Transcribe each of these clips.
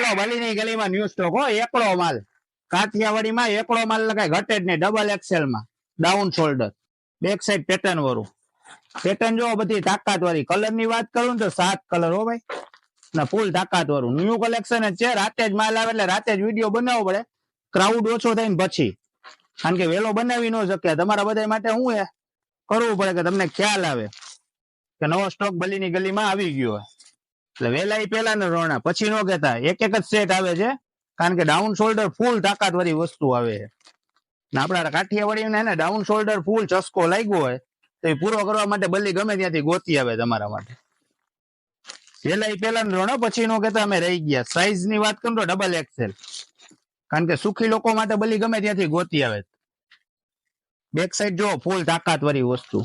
એકડો ભલીની ગલીમાં news stock હો, એકડો માલ. કાઠિયાવાડીમાં એકડો માલ લગાય, ઘટે જ નહીં. ડબલ એક્સેલ માં down shoulder, back side pattern વાળું. પેટર્ન જો બધી તાકાત વાળી. કલર ની વાત કરું તો 7 કલર હો ભાઈ, ના ફૂલ તાકાત વાળું ન્યુ કલેક્શન જ છે. રાતે જ માલ આવે એટલે રાતે જ વિડીયો બનાવવો પડે, ક્રાઉડ ઓછો થાય ને પછી, કારણ કે વેલો બનાવી ન શકે. તમારા બધા માટે શું હે કરવું પડે કે તમને ખ્યાલ આવે કે નવો સ્ટોક બલીની ગલીમાં આવી ગયો. એટલે વેલા પેલા ને રોણા પછી નો કહેતા. એક જ સેટ આવે છે, કારણ કે ડાઉન શોલ્ડર ફૂલ તાકાત વાળી વસ્તુ આવે છે. ને આપડા કાઠિયાવાડી ને ડાઉન શોલ્ડર ફૂલ ચસ્કો લાગ્યો હોય તો એ પૂરો કરવા માટે બલી ગમે ત્યાંથી ગોતી આવે તમારા માટે. વેલા પેલા ને રોણા પછી નો કહેતા અમે રહી ગયા. સાઈઝ ની વાત કરું તો ડબલ એક્સેલ, કારણ કે સુખી લોકો માટે બલી ગમે ત્યાંથી ગોતી આવે. બેક સાઈડ જો ફૂલ તાકાત વાળી વસ્તુ.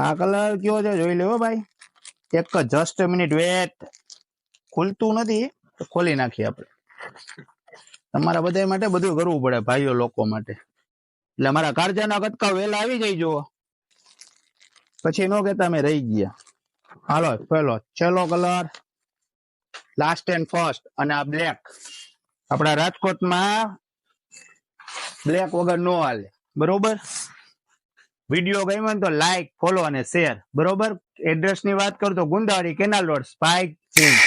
આ કલર કયો છે જોઈ લેવો ભાઈ. એક જસ્ટ મિનિટ વેટ, ખુલતું નથી તો ખોલી નાખીએ આપણે. તમારા બધા માટે બધું કરવું પડે ભાઈઓ લોકો માટે. એટલે અમારા કારજાના કટકા વેલા આવી જાય જો, પછી નો કહેતા અમે રહી ગયા. હાલો પેલો છેલ્લો કલર, લાસ્ટ એન્ડ ફર્સ્ટ. અને આ બ્લેક. આપણા રાજકોટમાં બ્લેક વગર નો હાલે, બરોબર. વિડીયો ગમ્યો તો લાઈક, ફોલો અને શેર, બરોબર. એડ્રેસ ની વાત કરું તો ગુંદાવાડી કેનાલ રોડ, સ્પાઇક સિંહ.